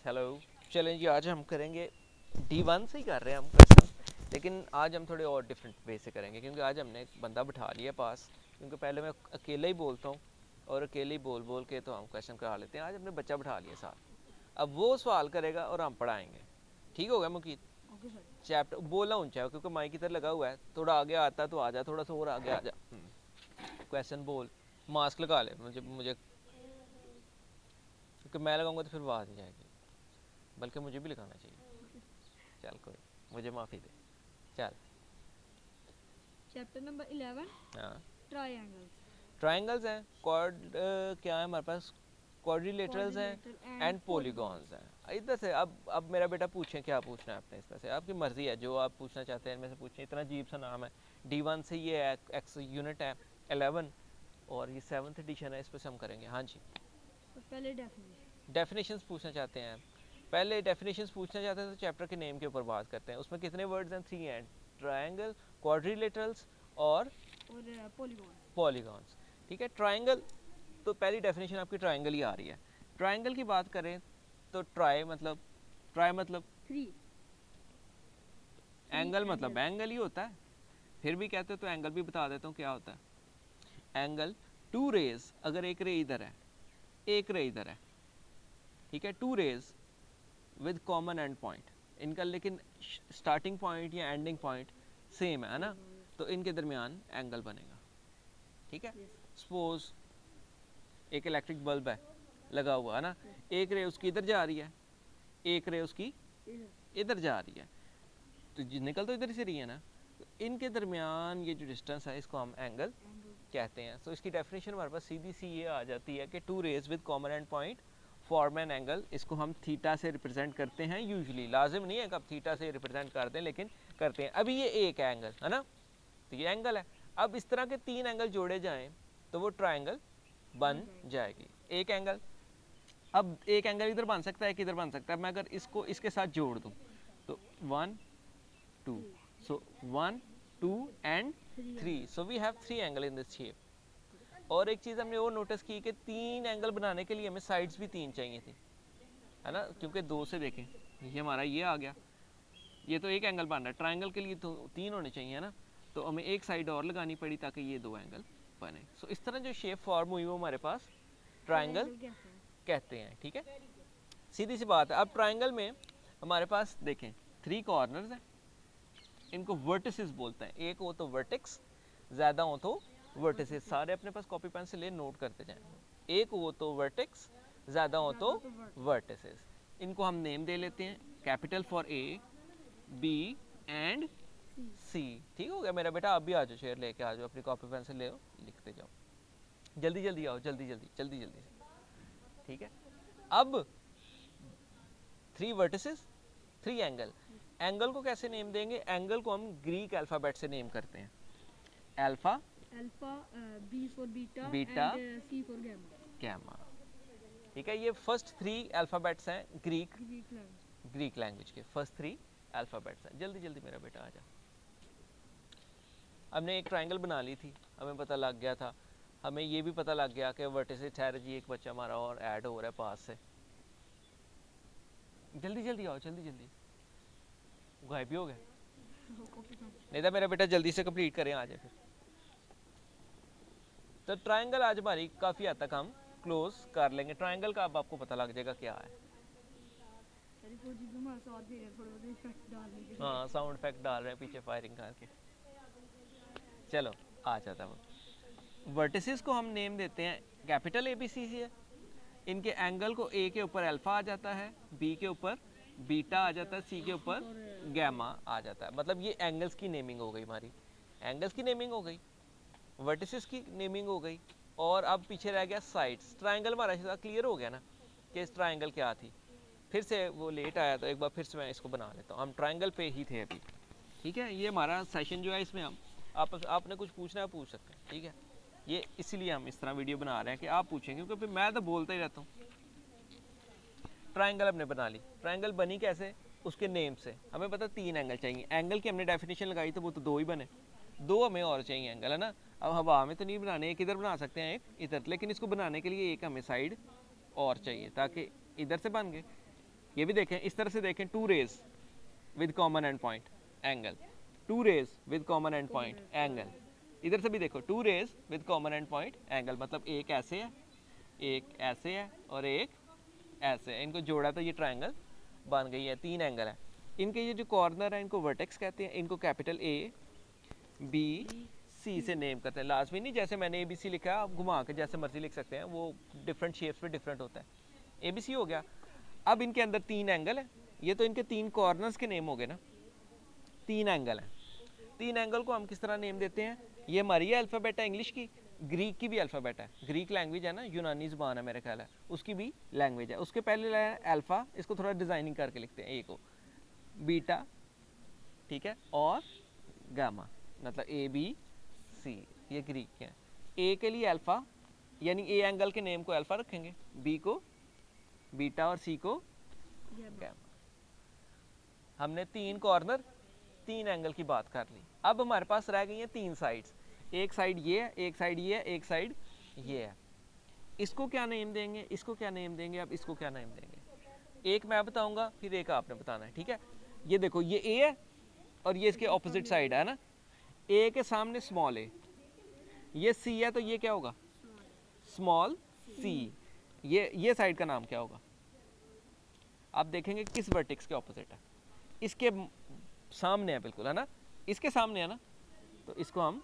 Hello. चलें जी, आज हम करेंगे D1 से ही कर रहे हैं हम क्वेश्चन, लेकिन आज हम थोड़े और डिफरेंट वे से करेंगे क्योंकि आज हमने एक बंदा बिठा लिया पास। क्योंकि पहले मैं अकेले ही बोलता हूँ और अकेले ही बोल बोल के तो हम क्वेश्चन करा लेते हैं। आज हमने बच्चा बिठा लिया साथ, अब वो सवाल करेगा और हम पढ़ाएंगे। ठीक हो गया मुकीत? Okay sir. चैप्टर बोलना ऊंचा है क्योंकि माइक इधर लगा हुआ है, थोड़ा आगे आता तो आ जा, थोड़ा सा और आगे आ जा। क्वेश्चन बोल, मास्क लगा ले। मुझे मुझे क्योंकि मैं लगाऊंगा तो फिर आवाज़ नहीं जाएगी, बल्कि मुझे भी लगाना चाहिए। चल कोई, मुझे माफ़ी दे। चल। चैप्टर नंबर 11 हाँ, ट्रायंगल्स, ट्राइंगल्स हैं, क्वाड क्या है हमारे पास, क्वाड्रिलेटरल्स हैं quadrilateral and and polygons polygons. हैं। इधर से अब मेरा बेटा पूछें, क्या पूछना है आपने इसमें से, आपकी मर्ज़ी है जो आप पूछना चाहते हैं इनमें से पूछें। इतना अजीब सा नाम है D1 से, ये एक्स यूनिट है 11 और ये 7th एडिशन है, इस पर से हम करेंगे। हाँ जी, तो पहले डेफिनेशन। डेफिनेशंस पूछना चाहते हैं। पहले डेफिनेशंस पूछना चाहते हैं तो चैप्टर के नेम के ऊपर बात करते हैं। उसमें कितने वर्ड्स हैं? 3 हैं, ट्रायंगल, क्वाड्रिलेटरल्स और पॉलीगॉन्स। पॉलीगॉन्स। ठीक है, ट्रायंगल तो पहली डेफिनेशन आपकी ट्रायंगल ही आ रही है। ट्रायंगल की बात करें तो ट्राई मतलब 3 एंगल, मतलब एंगल्स। एंगल ही होता है। फिर भी कहते हो तो एंगल भी बता देता हूँ क्या होता है। एंगल, टू रेज, अगर एक रे इधर है एक रे इधर है, ठीक है, two rays with common end point, इनका लेकिन स्टार्टिंग पॉइंट या एंडिंग पॉइंट सेम है ना, तो इनके दरमियान एंगल बनेगा। ठीक है, सपोज एक इलेक्ट्रिक बल्ब है लगा हुआ है ना, एक रे उसकी इधर जा रही है, एक रे उसकी इधर जा रही है, तो निकल तो इधर से रही है ना, तो इनके दरमियान ये जो डिस्टेंस है इसको हम एंगल कहते हैं। तो इसकी डेफिनेशन हमारे पास सीधी सी ये आ जाती है कि two rays with common end point form an angle. इसको हम थीटा से रिप्रेजेंट करते हैं यूजुअली, लाजिम नहीं है कि आप थीटा से रिप्रेजेंट कर दें, लेकिन करते हैं। अभी ये एक एंगल है ना, तो ये एंगल है। अब इस तरह के 3 एंगल जोड़े जाएं तो वो ट्रायंगल बन जाएगी। एक एंगल, अब एक एंगल इधर बन सकता है, किधर बन सकता है, मैं अगर इसको इसके साथ जोड़ दूं तो 1 2, so 1 2 and 3, so we have 3 angle in this shape. और एक चीज़ हमने और नोटिस की कि 3 एंगल बनाने के लिए हमें साइड्स भी 3 चाहिए थी, है ना, क्योंकि 2 से देखें ये हमारा ये आ गया, ये तो एक एंगल बन रहा है, ट्रायंगल के लिए तो 3 होने चाहिए, है ना, तो हमें एक साइड और लगानी पड़ी ताकि ये 2 एंगल बने। सो इस तरह जो शेप फॉर्म हुई वो हमारे पास ट्रायंगल कहते हैं। ठीक है, सीधी सी बात है। अब ट्रायंगल में हमारे पास देखें 3 कॉर्नर्स हैं, इनको वर्टिसेस बोलते हैं। एक हो तो वर्टेक्स, ज़्यादा हो तो वर्टिसेस। सारे अपने पास कॉपी पेन से ले नोट करते जाएं। एक हो तो वर्टेक्स, ज़्यादा हो तो वर्टिसेस। इनको हम नेम दे लेते हैं, capital for A, B and C. ठीक हो गया मेरा बेटा? आप भी आ जाओ, शेयर लेके आ जाओ, अपनी कॉपी पेन से ले आओ, लिखते जाओ, जल्दी जल्दी आओ, जल्दी जल्दी जल्दी जल्दी से। ठीक है, अब 3 वर्टिसेस, 3 एंगल। एंगल को कैसे नेम देंगे? एंगल को हम ग्रीक अल्फ़ाबेट से नेम करते हैं। Alpha, alpha, B for beta, beta, and C for gamma. Gamma. ठीक है, ये फर्स्ट 3 अल्फ़ाबेट्स हैं ग्रीक लैंग्वेज के, फर्स्ट 3 अल्फ़ाबेट्स हैं। जल्दी जल्दी मेरा बेटा आ जा। हमने एक ट्रायंगल बना ली थी, हमें पता लग गया था, हमें ये भी पता लग गया कि वर्टिसेस, ठहर जी एक बच्चा हमारा और ऐड हो रहा है पास से, जल्दी जल्दी आओ, जल्दी जल्दी। गायब भी हो गए? नहीं था मेरा बेटा, जल्दी से कंप्लीट करें आ जाए फिर। तो ट्रायंगल आज हमारी काफ़ी हद तक हम क्लोज कर लेंगे। ट्रायंगल का अब आपको पता लग जाएगा क्या है। हाँ, साउंड इफेक्ट डाल रहे हैं पीछे फायरिंग करके। चलो आ जाता है। वर्टिसेस को हम नेम देते हैं कैपिटल ए बी सी से। इनके एंगल को ए के ऊपर अल्फा आ जाता है, बी के ऊपर बीटा आ जाता है, सी के ऊपर गैमा आ जाता है। मतलब ये एंगल्स की नेमिंग हो गई हमारी, एंगल्स की नेमिंग हो गई, वर्टिसेस की नेमिंग हो गई, और अब पीछे रह गया साइड्स। ट्रायंगल हमारा क्लियर हो गया ना कि इस ट्रायंगल क्या थी। फिर से वो लेट आया तो एक बार फिर से मैं इसको बना लेता हूँ। हम ट्रायंगल पे ही थे अभी। ठीक है, ये हमारा सेशन जो है, इसमें हम आपने कुछ पूछना है पूछ सकते हैं। ठीक है, ये इसीलिए हम इस तरह वीडियो बना रहे हैं कि आप पूछें, क्योंकि फिर मैं तो बोलता ही रहता हूँ। ट्रायंगल हमने बना ली। ट्रायंगल बनी कैसे? उसके नेम से। हमें पता 3 एंगल चाहिए। एंगल की हमने डेफिनेशन लगाई तो वो तो 2 ही बने, 2 हमें और चाहिए एंगल, है ना। अब हवा में तो नहीं बनाने, एक इधर बना सकते हैं एक इधर, लेकिन इसको बनाने के लिए एक हमें साइड और चाहिए ताकि इधर से बन गए। ये भी देखें, इस तरह से देखें, two rays with common end point angle, two rays with common end point angle. इधर से भी देखो, two rays with common end point angle, मतलब एक ऐसे है, एक ऐसे है और एक ऐसे है, इनको जोड़ा तो ये ट्रायंगल बन गई है, तीन एंगल है। इनके ये जो कॉर्नर है इनको वर्टेक्स कहते हैं, इनको कैपिटल ए बी सी से नेम करते हैं। लाजमी नहीं जैसे मैंने ए बी सी लिखा है, आप घुमा के जैसे मर्जी लिख सकते हैं, वो डिफरेंट शेप्स पे डिफरेंट होता है। ए बी सी हो गया। अब इनके अंदर तीन एंगल है, ये तो इनके तीन कॉर्नर्स के नेम हो गए ना, तीन एंगल हैं। तीन एंगल को हम किस तरह नेम देते हैं? ये हमारी अल्फ़ाबेट है इंग्लिश की, ग्रीक की भी अल्फ़ाबेट है, ग्रीक लैंग्वेज है ना, यूनानी ज़ुबान है मेरे ख्याल है, उसकी भी लैंग्वेज है। उसके पहले है अल्फ़ा, इसको थोड़ा डिज़ाइनिंग करके लिखते हैं, ए को बीटा, ठीक है, और गामा, मतलब ए बी सी, ये ग्रीक के हैं। ए के लिए अल्फ़ा, यानी ए एंगल के नेम को अल्फ़ा रखेंगे, बी को बीटा और सी को गामा। हमने तीन कॉर्नर तीन एंगल की बात कर ली। अब हमारे पास रह गई हैं तीन साइड्स, एक साइड ये है, एक साइड ये है, एक साइड ये है। इसको क्या नेम देंगे, इसको क्या नेम देंगे, अब इसको क्या नेम देंगे? एक मैं बताऊंगा, फिर एक आपने बताना है, ठीक है। ये देखो, ये ए है और ये इसके ऑपोजिट साइड है ना, ए के सामने स्मॉल ए, ये सी है, तो ये क्या होगा? Small C. ये साइड का नाम क्या होगा? आप देखेंगे किस वर्टेक्स के ऑपोजिट है, इसके सामने है बिल्कुल, है ना, इसके सामने है ना, तो इसको हम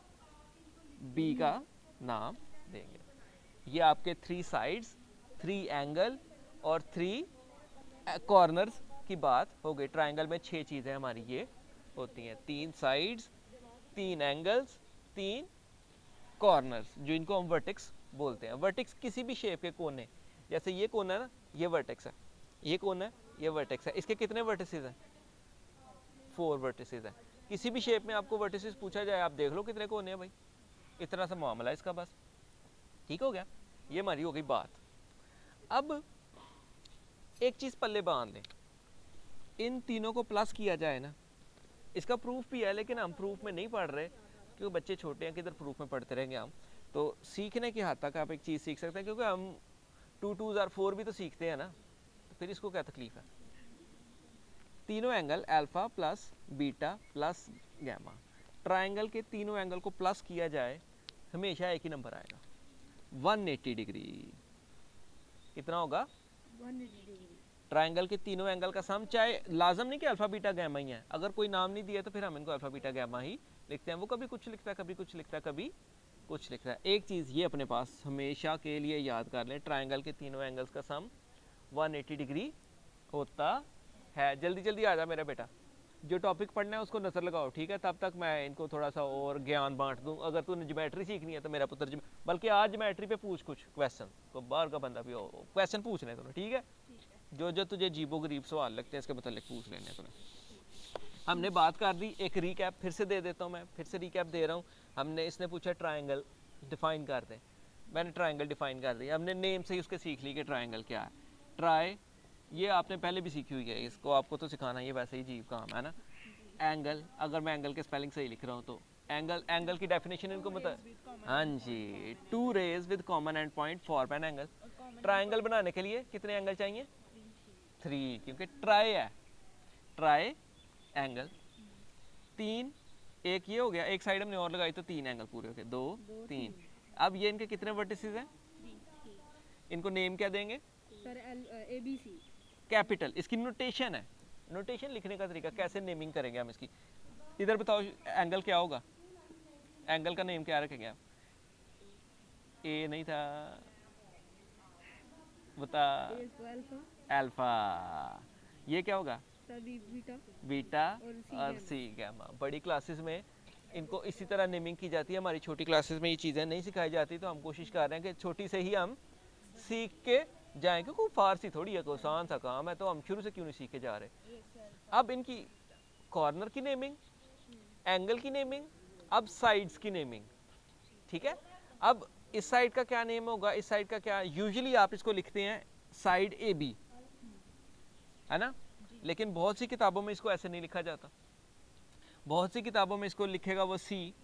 बी का नाम देंगे। ये आपके थ्री साइड्स, थ्री एंगल और थ्री कॉर्नर्स की बात हो गई। ट्रायंगल में छह चीज़ें हमारी ये होती हैं, तीन साइड्स, तीन एंगल्स, तीन कॉर्नर्स, जो इनको हम वर्टेक्स बोलते हैं। वर्टेक्स किसी भी शेप के कोने, जैसे ये कोना है ना, ये वर्टेक्स है, ये कोना है, ये वर्टेक्स है। इसके कितने वर्टिसेस हैं? 4 वर्टिसेस हैं। किसी भी शेप में आपको वर्टिसेस पूछा जाए, आप देख लो कितने कोने हैं भाई, इतना सा मामला है इसका बस। ठीक हो गया, ये हमारी हो गई बात। अब एक चीज़ पल्ले बांध लें, इन तीनों को प्लस किया जाए ना, इसका प्रूफ भी है, लेकिन हम प्रूफ में नहीं पढ़ रहे क्योंकि बच्चे छोटे हैं, किधर प्रूफ में पढ़ते रहेंगे हम। तो सीखने की हद तक आप एक चीज़ सीख सकते हैं, क्योंकि हम 2 2s और 4 भी तो सीखते हैं ना, तो फिर इसको क्या तकलीफ है? तीनों angle alpha plus beta plus gamma, triangle के तीनों एंगल को प्लस किया जाए, हमेशा एक ही नंबर आएगा, 180 डिग्री। कितना होगा? 180 डिग्री। ट्रायंगल के तीनों एंगल का सम, चाहे लाजम नहीं कि अल्फा बीटा गैमा ही है, अगर कोई नाम नहीं दिया तो फिर हम इनको अल्फा बीटा गैमा ही लिखते हैं। वो कभी कुछ लिखता है, कभी कुछ लिखता है, कभी कुछ लिखता है। एक चीज़ ये अपने पास हमेशा के लिए याद कर लें, ट्रायंगल के तीनों एंगल्स का सम 180 डिग्री होता है। जल्दी जल्दी आ जा मेरा बेटा, जो टॉपिक पढ़ना है उसको नज़र लगाओ, ठीक है, तब तक मैं इनको थोड़ा सा और ज्ञान बांट दूँ। अगर तूने ज्योमेट्री सीखनी है तो मेरा पुत्र बल्कि आज ज्योमेट्री पे पूछ कुछ क्वेश्चन, को बाहर का बंदा भी हो, क्वेश्चन पूछ लें तुम्हें, ठीक है, जो जो तुझे अजीबो गरीब सवाल लगते हैं इसके मतलब पूछ लेने तुम्हें। हमने बात कर दी, एक रिकैप फिर से दे देता हूँ, मैं फिर से रिकैप दे रहा हूँ। हमने, इसने पूछा ट्रायंगल डिफाइन कर दें, मैंने ट्रायंगल डिफाइन कर दिया, हमने नेम से ही उसके सीख ली कि ट्रायंगल क्या है। ट्राई, ये आपने पहले भी सीखी हुई है, इसको आपको तो सिखाना ये वैसे ही जीव काम है ना। एंगल, अगर मैं एंगल के स्पेलिंग सही लिख रहा हूँ तो एंगल, एंगल की डेफिनेशन इनको मतलब, हाँ जी, two rays with common end point form an angle. Triangle बनाने के लिए कितने एंगल चाहिए? 3, क्योंकि ट्राई है, ट्राई एंगल। 3, एक ये हो गया, एक साइड हमने और लगाई तो 3 एंगल पूरे हो गए, 2 3। अब ये इनके कितने वर्टिसेस हैं? इनको नेम क्या देंगे? Sir A B C capital, इसकी नोटेशन है, नोटेशन लिखने का तरीका, कैसे नेमिंग करेंगे हम इसकी। इधर बताओ एंगल क्या होगा, एंगल का नेम क्या रखेंगे आप? ए नहीं था, बता। अल्फा। ये क्या होगा? सर बीटा बीटा और और सी गैमा। बड़ी क्लासेस में इनको इसी तरह नेमिंग की जाती है, हमारी छोटी क्लासेस में ये चीज़ें नहीं सिखाई जाती, तो हम कोशिश कर रहे हैं कि छोटी से ही हम सीख के जाएं, क्योंकि फारसी थोड़ी है, कोई आसान सा काम है, तो हम शुरू से क्यों नहीं सीख के जा रहे। अब इनकी कॉर्नर की नेमिंग, एंगल की नेमिंग, अब साइड्स की नेमिंग, ठीक है। अब इस साइड का क्या नेम होगा, इस साइड का क्या, यूजुअली आप इसको लिखते हैं साइड ए बी, है ना, लेकिन बहुत सी किताबों में इसको ऐसे नहीं लिखा जाता, बहुत सी किताबों में इसको लिखेगा वो सी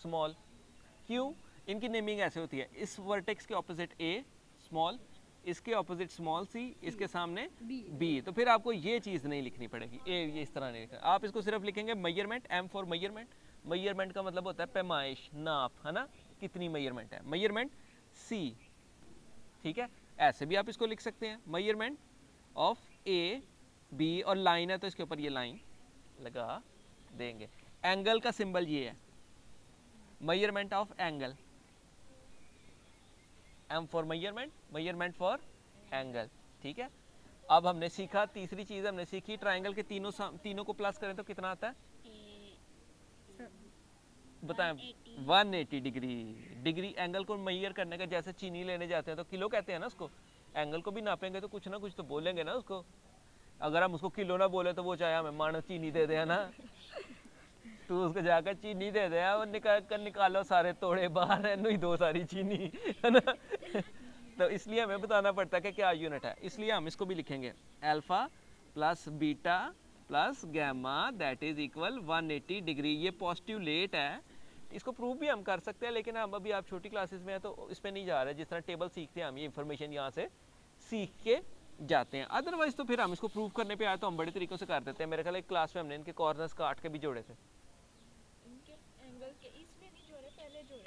स्मॉल। क्यों? इनकी नेमिंग ऐसे होती है, इस वर्टेक्स के ऑपोजिट ए स्मॉल, इसके ऑपोजिट स्मॉल सी, इसके सामने B. बी। तो फिर आपको ये चीज़ नहीं लिखनी पड़ेगी, ये इस तरह नहीं लिखना, आप इसको सिर्फ लिखेंगे measurement, M for measurement. Measurement का मतलब होता है पैमाइश, नाप, है ना, कितनी मेजरमेंट है, मेजरमेंट सी। ठीक है, ऐसे भी आप इसको लिख सकते हैं, मेजरमेंट ऑफ ए बी, और लाइन है तो इसके ऊपर ये लाइन लगा देंगे। एंगल का सिंबल ये है, measurement of angle, M for measurement, measurement for angle. ठीक है, अब हमने सीखा, तीसरी चीज हमने सीखी, ट्रायंगल के तीनों को प्लस करें तो कितना आता है, बताएं, 180 डिग्री। डिग्री एंगल को मेजर करने का, जैसे चीनी लेने जाते हैं तो किलो कहते हैं ना उसको, एंगल को भी नापेंगे तो कुछ ना कुछ तो बोलेंगे ना उसको। अगर हम उसको किलो ना बोले तो वो चाहे हमें मान चीनी दे दे, है ना, तू उसको जाकर चीनी दे दे, वो निकालो सारे तोड़े बाहर है, नहीं दो सारी चीनी, है ना। तो इसलिए हमें बताना पड़ता है कि क्या यूनिट है, इसलिए हम इसको भी लिखेंगे alpha plus beta plus gamma that is equal 180 degree. ये पोस्टुलेट है, इसको प्रूव भी हम कर सकते हैं, लेकिन हम अभी आप छोटी क्लासेस में हैं तो इस पर नहीं जा रहे। जिस तरह टेबल सीखते हैं हम, ये इन्फॉर्मेशन यहाँ से सीख के जाते हैं, अदरवाइज तो फिर हम इसको प्रूव करने पे आए तो हम बड़े तरीकों से कर देते हैं। मेरे ख्याल एक क्लास में हमने इनके कॉर्नर्स काट के भी जोड़े थे,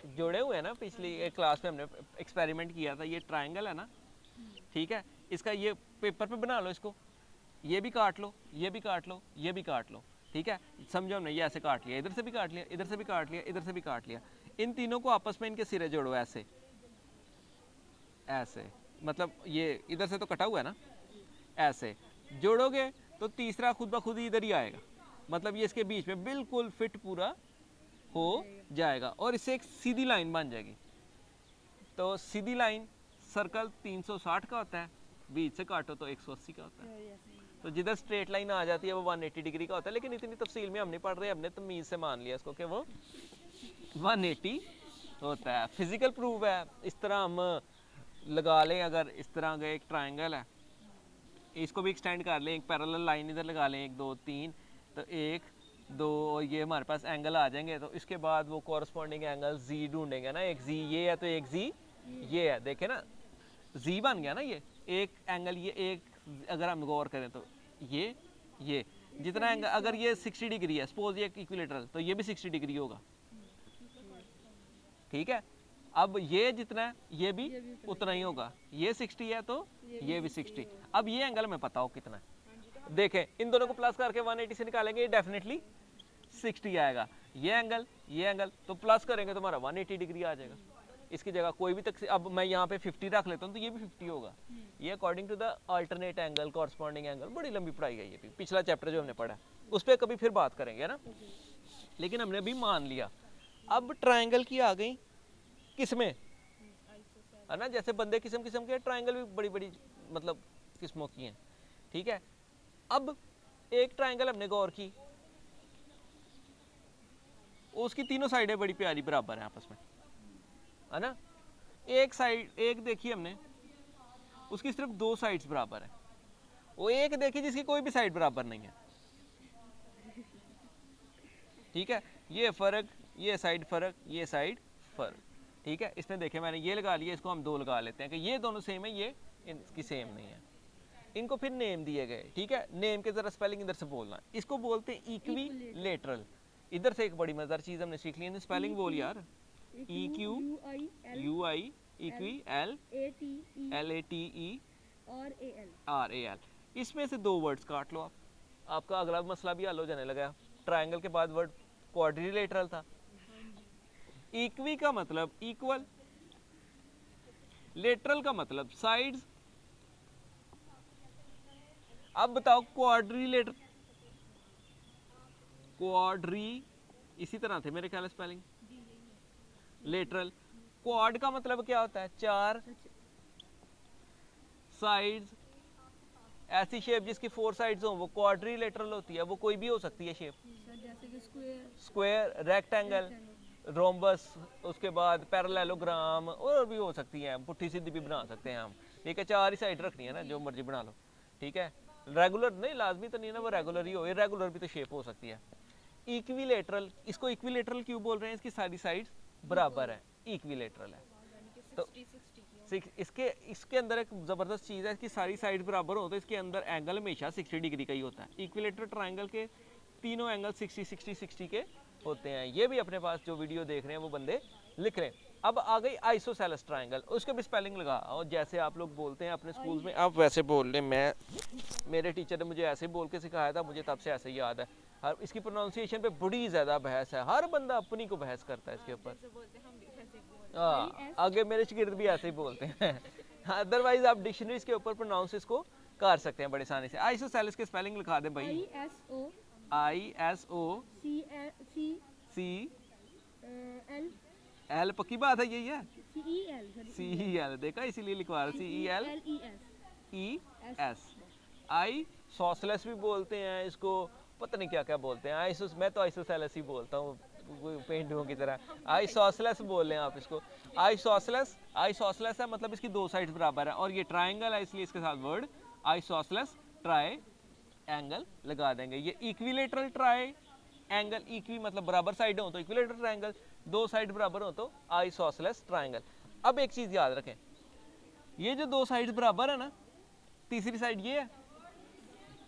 जोड़े हुए हैं ना, पिछली एक क्लास में हमने एक्सपेरिमेंट किया था। ये ट्रायंगल है ना, ठीक है, इसका ये पेपर पे बना लो, इसको ये भी काट लो, ये भी काट लो, ये भी काट लो, ठीक है, समझो हमने ये ऐसे काट लिया, इधर से भी काट लिया, इधर से भी काट लिया, इधर से भी काट लिया। इन तीनों को आपस में इनके सिरे जोड़ो, ऐसे ऐसे, मतलब ये इधर से तो कटा हुआ है ना, ऐसे जोड़ोगे तो तीसरा खुद ब खुद ही इधर ही आएगा, मतलब ये इसके बीच में बिल्कुल फिट पूरा हो जाएगा, और इससे एक सीधी लाइन बन जाएगी। तो सीधी लाइन सर्कल 360 का होता है, बीच से काटो तो 180 का होता है। तो जिधर स्ट्रेट लाइन आ जाती है वो 180 डिग्री का होता है, लेकिन इतनी तफसील में हम नहीं पढ़ रहे, हमने तमीज से मान लिया इसको कि वो 180 होता है। फिजिकल प्रूफ है, इस तरह हम लगा लें, अगर इस तरह का एक ट्रायंगल है, इसको भी एक्सटेंड कर लें, एक पैरेलल लाइन इधर लगा लें, 1 2 3, तो 1 2, ये हमारे पास एंगल आ जाएंगे। तो इसके बाद वो कॉरस्पॉन्डिंग एंगल जी ढूंढेंगे ना, एक जी ये है तो एक जी ये है, देखे ना जी बन गया ना, ये एक एंगल, ये एक अगर हम गौर करें तो ये जितना एंगल, अगर ये 60 डिग्री है, सपोज ये इक्विलेटरल, तो ये भी 60 डिग्री होगा, ठीक है। अब ये जितना है ये भी उतना ही होगा, ये 60 है तो ये भी 60। अब ये एंगल हमें पता हो कितना है, देखें इन दोनों को प्लस करके 180 से निकालेंगे, ये डेफिनेटली 60 आएगा। ये एंगल तो प्लस करेंगे तो हमारा 180 डिग्री आ जाएगा। इसकी जगह कोई भी तक, अब मैं यहाँ पे 50 रख लेता हूँ तो ये भी 50 होगा। ये according to the alternate angle, corresponding angle, बड़ी लंबी पढ़ाई है ये भी, पिछला चैप्टर जो हमने पढ़ा उस पर कभी फिर बात करेंगे, है ना। लेकिन हमने अभी मान लिया। अब ट्रायंगल की आ गई किस्में, है ना, जैसे बंदे किस्म किस्म के, ट्रायंगल भी बड़ी बड़ी मतलब किस्मों की हैं, ठीक है। अब एक ट्रायंगल हमने गौर की, उसकी तीनों साइडें बड़ी प्यारी बराबर हैं आपस में, है ना। एक साइड, एक देखी हमने, उसकी सिर्फ 2 साइड्स बराबर है। वो एक देखी जिसकी कोई भी साइड बराबर नहीं है, ठीक है। ये फर्क, ये साइड फर्क, ये साइड फर्क, ठीक है। इसमें देखे मैंने ये लगा लिया, इसको हम 2 लगा लेते हैं कि ये दोनों सेम है, ये इनकी सेम नहीं है। इनको फिर नेम दिए गए, ठीक है। नेम के जरा स्पेलिंग इधर से बोलना, इसको बोलते हैं इक्विलेटरल। इधर से एक बड़ी मजेदार चीज हमने सीख ली, स्पेलिंग बोल यार, E Q U I equi L A T E R A L. इसमें से 2 वर्ड्स काट लो आप, आपका अगला मसला भी हल हो जाने लगा। ट्रायंगल के बाद वर्ड क्वाड्रिलेटरल था। इक्वी का मतलब इक्वल, लेटरल का मतलब साइड्स। अब बताओ क्वाड्रिलेटर, क्वाड्री इसी तरह थे मेरे ख्याल स्पेलिंग। लेटरल, क्वाड का मतलब क्या होता है, 4 साइड्स। ऐसी शेप जिसकी 4 साइड्स हो वो क्वाड्रिलेटरल होती है। वो कोई भी हो सकती है शेप, जैसे कि स्क्वायर, रेक्टेंगल, रोम्बस, उसके बाद पैरेललोग्राम, और भी हो सकती है, पुट्ठी सीधी भी बना सकते हैं हम, ठीक है। 4 ही साइड रखनी है ना, जो मर्जी बना लो, ठीक है। रेगुलर नहीं, लाजमी तो नहीं ना वो रेगुलर ही हो, इरेगुलर भी तो शेप हो सकती है। इक्विलेटरल, इसको इक्विलेटरल क्यों बोल रहे हैं, इसकी सारी साइड्स बराबर है, इक्विलेटरल है। तो इसके इसके अंदर एक ज़बरदस्त चीज़ है, इसकी सारी साइड बराबर हो तो इसके अंदर एंगल हमेशा 60 डिग्री का ही होता है। इक्विलेटरल ट्रायंगल के तीनों एंगल 60 60 60 के होते हैं। ये भी अपने पास जो वीडियो देख रहे हैं वो बंदे लिख रहे हैं। अब आ गई आइसोसेलेस ट्रायंगल, उसके भी स्पेलिंग लगा, और जैसे आप लोग बोलते हैं अपने स्कूल में आप वैसे बोल रहे हैं। मेरे टीचर ने मुझे ऐसे बोल के सिखाया था, मुझे तब से ऐसे ही याद है। हर इसकी प्रोनाउंसिएशन पे बड़ी ज़्यादा बहस है, हर बंदा अपनी को बहस करता है इसके ऊपर। हाँ, आगे मेरे शागिर्द भी ऐसे ही बोलते हैं। अदरवाइज आप डिक्शनरीज के ऊपर प्रोनाउंस इसको कर सकते हैं बड़े आसानी से। आइसोसेलेस के स्पेलिंग लिखा दें भाई। ISO C L, पक्की बात है, यही है CEL, देखा इसीलिए लिखवा रहा CELES। आइसोसेलेस भी बोलते हैं इसको, पता नहीं क्या क्या बोलते हैं। मैं तो आइसोसेलेस ही बोलता हूँ पेंटुओं की तरह। आइसोसेलेस बोल लें आप इसको। आइसोसेलेस है मतलब इसकी दो साइड्स बराबर है, और ये ट्रायंगल है इसलिए इसके साथ वर्ड आइसोसेलेस ट्राई एंगल लगा देंगे। ये इक्विलेटरल ट्राई एंगल, इक्वी मतलब बराबर साइड हो तो इक्विलेटरल ट्रायंगल, दो साइड बराबर हो तो आइसोसेलेस ट्रायंगल। अब एक चीज़ याद रखें, ये जो दो साइड बराबर है ना, तीसरी साइड ये है,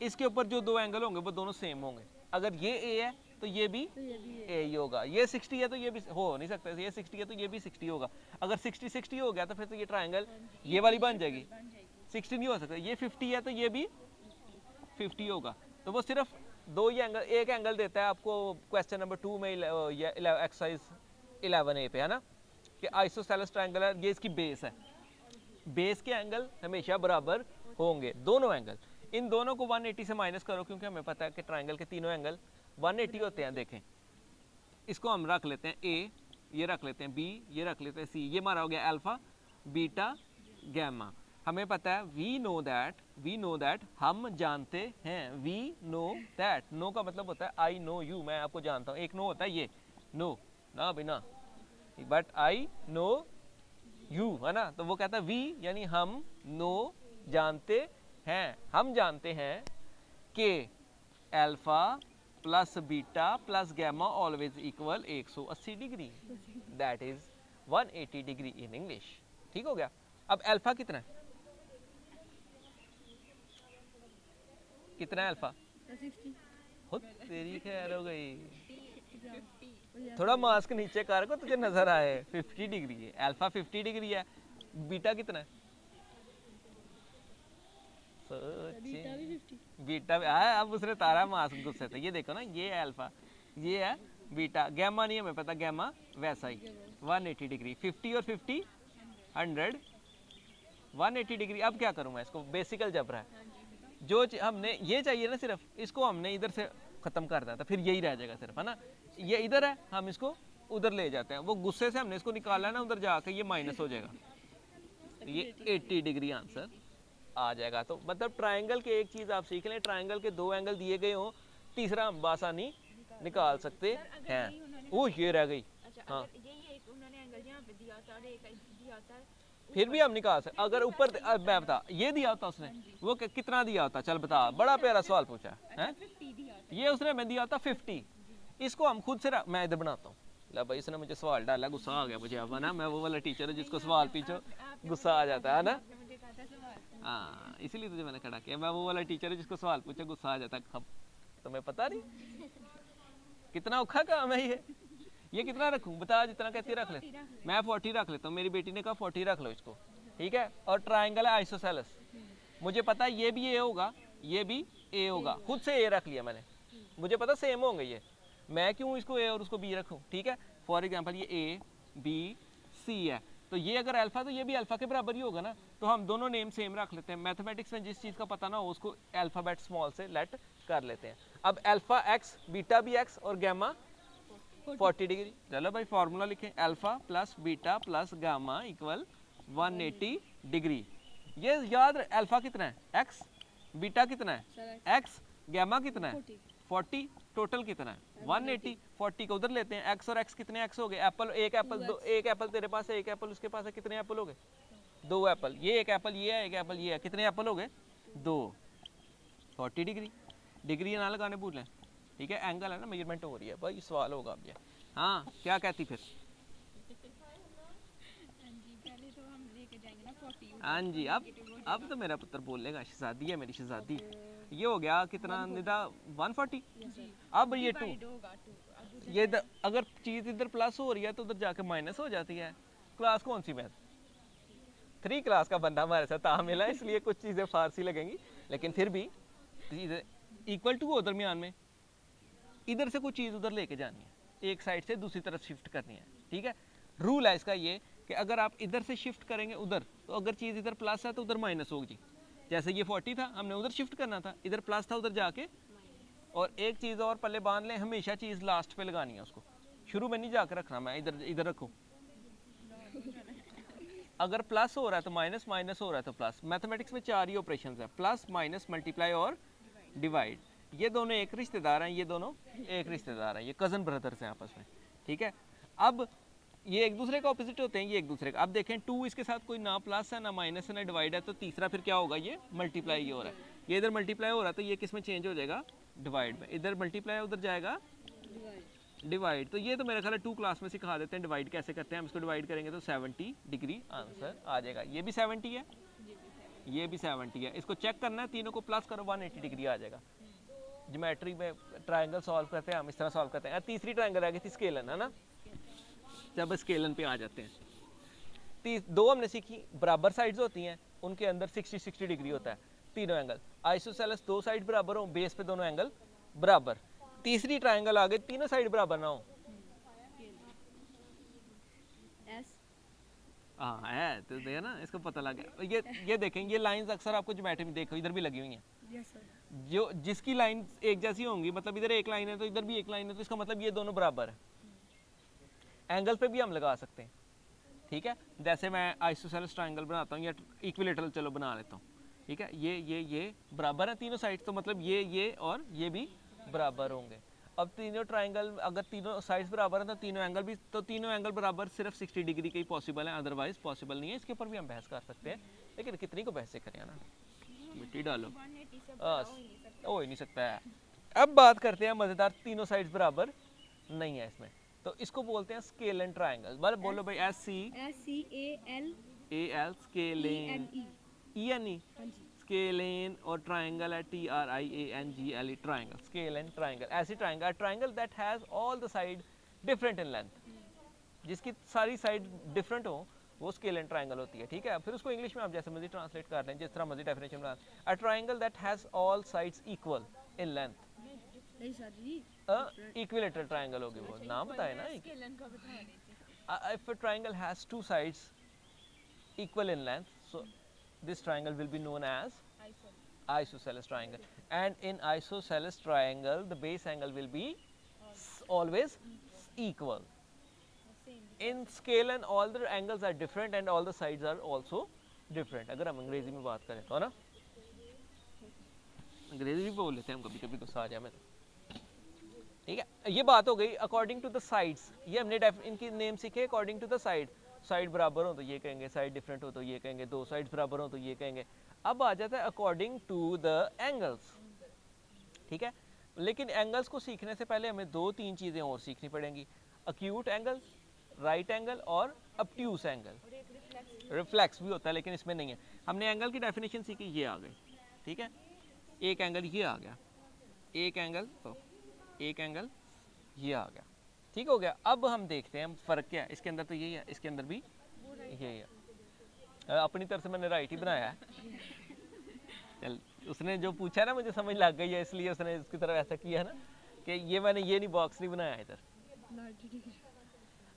इसके ऊपर जो दो एंगल होंगे वो दोनों सेम होंगे। अगर ये ए है तो ये भी ए ही होगा। ये 60 है तो ये भी हो नहीं सकता, ये 60 है तो ये भी 60 होगा। अगर 60 60 हो गया तो फिर तो ये ट्रायंगल ये वाली बन जाएगी, 60 नहीं हो सकता। ये 50 है तो ये भी 50 होगा। तो वो सिर्फ दो ही एंगल, एक एंगल देता है आपको क्वेश्चन नंबर 2 में एक्सरसाइज 11A पे, है ना, कि आइसोसेलेस ट्रायंगल है, ये इसकी बेस है। बेस के एंगल हमेशा बराबर होंगे, दोनों एंगल। इन दोनों को 180 से माइनस करो, क्योंकि हमें पता है कि ट्रायंगल के तीनों एंगल 180 होते हैं। देखें, इसको हम रख लेते हैं A, ये रख लेते हैं B, ये रख लेते हैं C। ये हमारा हो गया अल्फा बीटा गैमा। हमें पता है वी नो दैट, हम जानते हैं। वी नो दैट, नो का मतलब होता है आई नो यू, मैं आपको जानता हूँ। एक नो होता है ये नो ना बिना, बट आई नो यू, है ना। तो वो कहता है वी यानी हम, नो जानते हैं, हम जानते हैं कि alpha plus beta plus gamma always equal 180 degree, that is 180 degree in English. ठीक हो गया। अब अल्फा कितना है, कितना है अल्फा? 60। खुद तेरी खैर हो गई, थोड़ा मास्क नीचे कर को तुझे नजर आए। 50 डिग्री है अल्फा, 50 डिग्री है। बीटा कितना है? बीटा अब उसने तारा मास्क गुस्से से। ये देखो ना, ये है अल्फा, ये है बीटा। गैमा नहीं हमें पता, गैमा वैसा ही 180 डिग्री। 50 और 50 100, 180 डिग्री। अब क्या करूँ मैं इसको, बेसिकल जबरा है। जो हमने ये चाहिए ना, सिर्फ इसको हमने इधर से खत्म कर दिया था, फिर यही रह जाएगा सिर्फ, है ना। ये इधर है, हम इसको उधर ले जाते हैं। वो गुस्से से हमने इसको निकाला है ना, उधर जाके ये माइनस हो जाएगा, ये 80 डिग्री आंसर आ जाएगा। तो मतलब ट्रायंगल के एक चीज़ आप सीख लें, ट्रायंगल के दो एंगल दिए गए हों, तीसरा हम बासानी निकाल सकते हैं। वो ये रह गई। हाँ, फिर भी हम निकाल सकते। अगर ऊपर मैं बता, ये दिया होता उसने, वो कितना दिया होता, चल बता। बड़ा प्यारा सवाल पूछा है। ये उसने मैं दिया होता 50। इसको हम खुद से मैं इधर बनाता हूँ। ला भाई, इसने मुझे सवाल डाला, गुस्सा आ गया मुझे। अब ना, मैं वो वाला टीचर है जिसको सवाल पूछो गुस्सा आ जाता है ना। हाँ, इसीलिए तुझे मैंने खड़ा किया। मैं वो वाला टीचर है जिसको सवाल पूछो गुस्सा आ जाता है। तुम्हें पता नहीं कितना औखा काम है ये कितना रखूं बता, जितना कहती है रख ले। मैं 40 रख लेता हूँ, मेरी बेटी ने कहा 40 रख लो इसको, ठीक है। और ट्रायंगल है आइसोसेलेस, मुझे पता है ये भी ए होगा, ये भी ए होगा, खुद से ए रख लिया मैंने, मुझे पता सेम होंगे ये, मैं क्यों इसको ए और उसको बी रखूँ, ठीक है। फॉर एग्जाम्पल ये ए बी सी है, तो ये अगर अल्फा तो ये भी अल्फा के बराबर ही होगा ना, तो हम दोनों नेम सेम रख लेते हैं। मैथमेटिक्स में जिस चीज़ का पता ना हो उसको अल्फ़ाबेट स्मॉल से लेट कर लेते हैं। अब अल्फा एक्स, बीटा भी एक्स और गैमा 40 डिग्री। चलो भाई फार्मूला लिखें, alpha plus beta plus gamma equal 180 degree. ये याद रहे, अल्फा कितना है एक्स, बीटा कितना है एक्स, गैमा कितना है 40, टोटल कितना है 180। 40 को उधर लेते हैं, एक्स और एक्स कितने एक्स हो गए, एप्पल एक एप्पल दो, एक एप्पल तेरे पास है, एक एप्पल उसके पास है, कितने एप्पल हो गए दो एप्पल। ये एक एप्पल ये है, एक एप्पल ये है, कितने एप्पल हो गए दो। 40 डिग्री, डिग्री ना लगाने भूल लें, ठीक है। एंगल है ना, मेजरमेंट हो रही है भाई, सवाल होगा अब ये। हाँ क्या कहती फिर? पहले तो हम लेके जाएंगे ना हाँ जी, अब तो मेरा पुत्र बोल लेगा, शहजादी है मेरी शहजादी। ये हो गया कितना निदा, 140। अब ये 2, ये अगर चीज़ इधर प्लस हो रही है तो उधर जाके माइनस हो जाती है। क्लास कौन सी मैथ? 3 क्लास का बंदा हमारे साथ आ मिला, इसलिए कुछ चीज़ें फारसी लगेंगी, लेकिन फिर भी चीज़ें इक्वल टू हो दरमियान में। इधर से कोई चीज़ उधर लेके जानी है, एक साइड से दूसरी तरफ शिफ्ट करनी है, ठीक है। रूल है इसका ये कि अगर आप इधर से शिफ्ट करेंगे उधर, तो अगर चीज़ इधर प्लस है तो उधर माइनस होगी। जैसे ये 40 था, हमने उधर शिफ्ट करना था, इधर प्लस था उधर जाके। और एक चीज़ और पहले बांध लें, हमेशा चीज़ लास्ट पे लगानी है उसको, शुरू में नहीं जाकर रखना। मैं इधर इधर रखो, अगर प्लस हो रहा है तो माइनस, माइनस हो रहा है तो प्लस। मैथमेटिक्स में 4 ही ऑपरेशन है, प्लस, माइनस, मल्टीप्लाई और डिवाइड। ये दोनों एक रिश्तेदार हैं, ये दोनों एक रिश्तेदार हैं, ये कज़न ब्रदर्स हैं आपस में, ठीक है। अब ये एक दूसरे का ऑपोजिट होते हैं, ये एक दूसरे का। अब देखें 2 इसके साथ कोई ना प्लस है ना माइनस है ना डिवाइड है, तो तीसरा फिर क्या होगा, ये मल्टीप्लाई ही हो रहा है। ये इधर मल्टीप्लाई हो रहा है तो ये किस में चेंज हो जाएगा, डिवाइड में। इधर मल्टीप्लाई उधर जाएगा डिवाइड। तो ये तो मेरा ख्याल है 2 क्लास में सिखा देते हैं डिवाइड कैसे करते हैं। हम इसको डिवाइड करेंगे तो 70 डिग्री आंसर आ जाएगा। ये भी 70 है, ये भी 70 है। इसको चेक करना है, तीनों को प्लस करो 180 डिग्री आ जाएगा। ज्योमेट्री में ट्रायंगल सॉल्व करते हैं हम, इस तरह सॉल्व करते हैं। तीसरी ट्रायंगल आ गई थी स्केलन, है ना। जब स्केलन पे आ जाते हैं, 2 हमने सीखी, बराबर साइड्स होती हैं, उनके अंदर 60 डिग्री होता है, तीनों एंगल। आइसोसेलेस 2 साइड बराबर हो, बेस पे दोनों एंगल बराबर। तीसरी ट्रायंगल आ गई, तीनों साइड बराबर ना हो। हाँ है तो देखा ना, इसको पता लग गया। ये देखें, ये लाइंस अक्सर आपको ज्योमेट्री में देखो इधर भी लगी हुई हैं। जो जिसकी लाइन एक जैसी होंगी, मतलब इधर एक लाइन है तो इधर भी एक लाइन है, तो इसका मतलब ये दोनों बराबर है। एंगल पे भी हम लगा सकते हैं, ठीक है। जैसे मैं आइसोसेलेस ट्रायंगल बनाता हूँ या इक्विलेटरल चलो बना लेता हूँ, ठीक है। ये बराबर है तीनों साइड, तो मतलब ये और ये भी बराबर होंगे। अब तीनों ट्रायंगल अगर तीनों साइड्स बराबर हैं तो तीनों एंगल बराबर सिर्फ 60 डिग्री के ही पॉसिबल है, अदरवाइज पॉसिबल नहीं है। इसके ऊपर भी हम बहस कर सकते हैं, लेकिन कितनी को बहस से करें ना, मिट्टी डालो, हो ही नहीं सकता है। अब बात करते हैं मज़ेदार, तीनों साइड्स बराबर नहीं है इसमें, तो इसको बोलते हैं स्केलन ट्रायंगल। मतलब बोलो भाई, SCAL स्केलेन, ENE स्केलेन, और ट्रायंगल है TRIANGLE ट्रायंगल, स्केलेन ट्रायंगल। ऐसी triangle, triangle that has all the side different in length, जिसकी सारी साइड डिफरेंट हो, वो स्केलेन ट्रायंगल होती है, ठीक है। फिर उसको इंग्लिश में आप जैसे मर्जी ट्रांसलेट कर लें, जिस तरह मर्जी डेफिनेशन बना। A triangle that has all sides equal in length, equilateral triangle होगी वो, नाम बताए ना। If a triangle has 2 sides equal in length, so this triangle will be known as isosceles triangle. And in isosceles triangle, the base angle will be always equal. In scalene, all the angles are different and all the sides are also different. अगर हम अंग्रेजी में बात करें तो ना, अंग्रेजी भी बोल लेते हैं हम कभी कभी, गुस्सा आ जाए मैं तो, ठीक है। ये बात हो गई अकॉर्डिंग टू द साइड्स। ये हमने इनकी नेम सीखे according to the side. Side बराबर हो तो ये कहेंगे, साइड डिफरेंट हो तो ये कहेंगे, 2 साइड्स बराबर हो तो ये कहेंगे। अब आ जाता है अकॉर्डिंग टू द एंगल्स, ठीक है। लेकिन एंगल्स को सीखने से पहले हमें 2-3 चीज़ें और सीखनी पड़ेंगी, अक्यूट एंगल, राइट एंगल और ऑब्ट्यूस एंगल। रिफ्लेक्स भी होता है लेकिन इसमें नहीं है। हमने एंगल की डेफिनेशन सीखी, ये आ गई, ठीक है। एक एंगल ये आ गया, एक एंगल ये आ गया, ठीक हो गया। अब हम देखते हैं फ़र्क क्या है, इसके अंदर तो यही है, इसके अंदर भी यही है। अपनी तरफ से मैंने राइट ही बनाया है। चल, उसने जो पूछा ना मुझे समझ लग गई है, इसलिए उसने इसकी तरफ ऐसा किया ना कि ये मैंने ये नहीं बॉक्स नहीं बनाया इधर।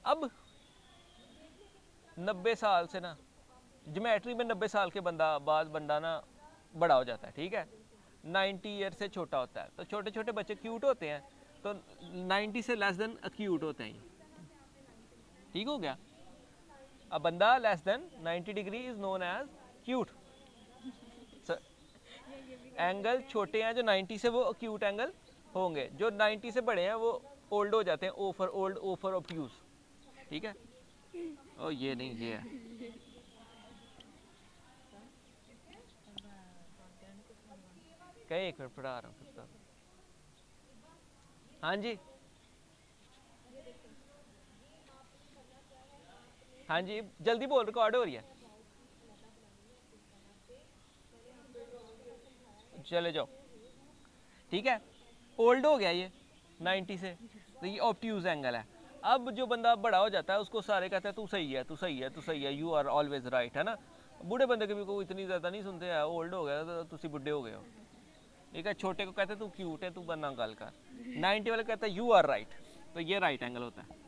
अब 90 साल से ना, ज्योमेट्री में 90 साल के बाद बंदा ना बड़ा हो जाता है, ठीक है। 90 ईयर से छोटा होता है, तो छोटे छोटे बच्चे क्यूट होते हैं, तो 90 से लेस देन अक्यूट होते हैं, ठीक हो गया। अब बंदा less than 90 degree is known as acute. Angle छोटे हैं जो 90 से, वो अक्यूट एंगल होंगे। जो 90 से बड़े हैं वो ओल्ड हो जाते हैं, ओफर ओल्ड, ओफर ऑब्ट्यूज, ठीक है। ओ ये नहीं, ये है। कहीं एक मिनट पढ़ा रहा हूँ। हाँ जी, हाँ जी, जल्दी बोल, रिकॉर्ड हो रही है। चले जाओ, ठीक है। ओल्ड हो गया ये 90 से, तो ये ऑब्ट्यूज एंगल है। अब जो बंदा बड़ा हो जाता है उसको सारे कहते हैं तू सही है, तू सही है, तू सही है, यू आर ऑलवेज राइट, है ना। बूढ़े बंदे के भी को इतनी ज़्यादा नहीं सुनते हैं, ओल्ड हो गया तो तुसी बुढ़े हो गए हो, ठीक है। छोटे को कहते हैं तू क्यूट है, तू बनना गल कर। 90 वाले कहते हैं यू आर राइट, तो ये राइट एंगल होता है।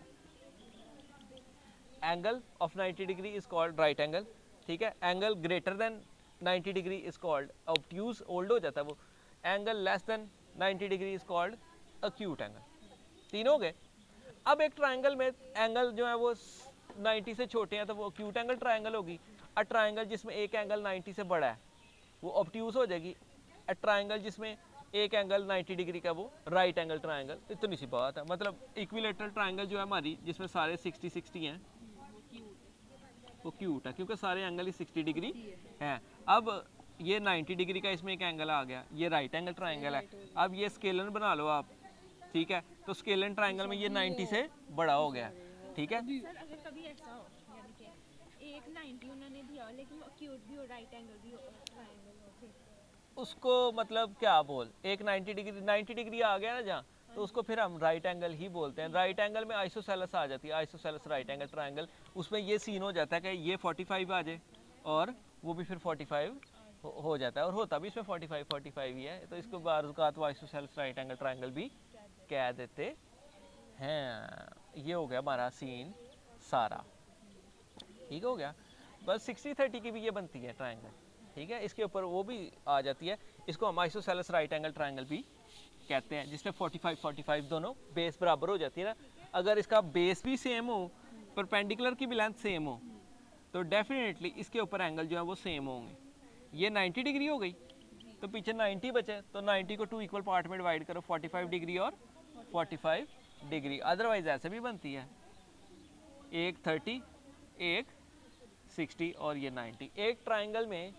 Angle of 90 degree is called right angle, ठीक है। Angle greater than 90 degree is called obtuse, old हो जाता है वो। Angle less than 90 degree is called acute angle. तीन हो गए। अब एक ट्राइंगल में एंगल जो है वो 90 से छोटे हैं तो वो अक्यूट एंगल ट्राइंगल होगी। अ ट्राइंगल जिसमें एक एंगल 90 से बड़ा है वो ऑब्ट्यूज हो जाएगी। अ ट्राइंगल जिसमें एक एंगल 90 डिग्री का वो राइट एंगल ट्राइंगल। इतनी सी बात है, मतलब इक्विलेटरल ट्राइंगल जो है हमारी जिसमें सारे 60-60 हैं वो क्यूट है क्योंकि सारे एंगल ही 60 डिग्री हैं। अब ये 90 डिग्री का इसमें एक एंगल आ गया, ये राइट एंगल ट्राइंगल है। अब ये स्केलन बना लो आप, ठीक है। तो स्केलन ट्राइंगल में ये 90 से बड़ा हो गया, ठीक है। सर अगर कभी ऐसा हो यानी कि एक 90 उन्होंने दिया हो लेकिन क्यूट भी हो, राइट एंगल भी हो, ट्रायंगल हो, फिर उसको मतलब क्या बोल, एक 90 डिग्री आ गया ना जहाँ, तो उसको फिर हम राइट एंगल ही बोलते हैं। राइट एंगल में आइसोसेलेस आ जाती है, आइसोसेलेस राइट एंगल ट्राइंगल। उसमें ये सीन हो जाता है कि ये 45 आ जाए और वो भी फिर 45 हो जाता है, और होता भी इसमें 45 ही है। तो इसको बाज़ आइसोसेलेस राइट एंगल ट्राइंगल भी कह देते हैं। ये हो गया हमारा सीन सारा, ठीक हो गया। बस 60-30 की भी ये बनती है ट्राइंगल, ठीक है। इसके ऊपर वो भी आ जाती है, इसको हम आइसोसेलेस राइट एंगल ट्राइंगल भी कहते हैं, जिसमें 45 दोनों बेस बराबर हो जाती है ना। अगर इसका बेस भी सेम हो, परपेंडिकुलर की भी लेंथ सेम हो, तो डेफिनेटली इसके ऊपर एंगल जो है वो सेम होंगे। ये 90 डिग्री हो गई, तो पीछे 90 बचे, तो 90 को 2 इक्वल पार्ट में डिवाइड करो, 45 डिग्री और 45 डिग्री। अदरवाइज ऐसे भी बनती है, एक 30, एक 60 और ये 90। एक ट्राइंगल में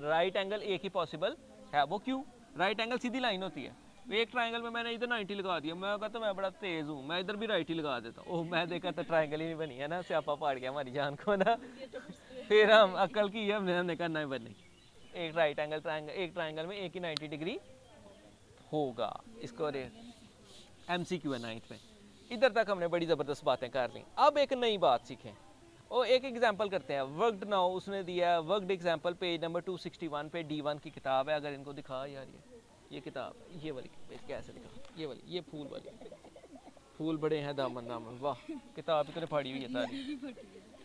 राइट एंगल एक ही पॉसिबल है, वो क्यों? राइट एंगल सीधी लाइन होती है। तो एक ट्राइंगल में मैंने इधर 90 लगा दिया, मैं कहता मैं बड़ा तेज हूँ, मैं इधर भी राइट ही लगा देता हूँ। ओह मैं देखा तो ट्राइंगल ही नहीं बनी है ना, स्यापा पाड़ गया हमारी जान को ना। फिर हम अक्ल की है, हमने करना ही बनी। एक राइट एंगल ट्राइंगल, एक ट्राइंगल में एक ही 90 डिग्री होगा। इसको MCQ है 9th में। इधर तक हमने बड़ी ज़बरदस्त बातें कर ली। अब एक नई बात सीखें, और एक एग्जाम्पल करते हैं। वर्कड नाउ उसने दिया है, वर्कड एग्जाम्पल पेज नंबर 261 पे D1 की किताब है। अगर इनको दिखा यार, ये किताब, ये वाली पेज कैसे दिखा, ये वाली, ये फूल वाली, फूल बड़े हैं दामन दामन, वाह किताब इतने फाड़ी हुई है सारी।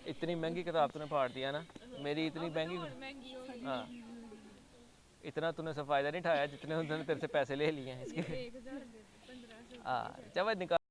इतनी महंगी किताब तूने फाड़ दिया ना, मेरी इतनी महंगी। हाँ, इतना तूने सा फायदा नहीं उठाया जितने उन्होंने तेरे से पैसे ले लिए हैं इसके। हाँ जब निकाल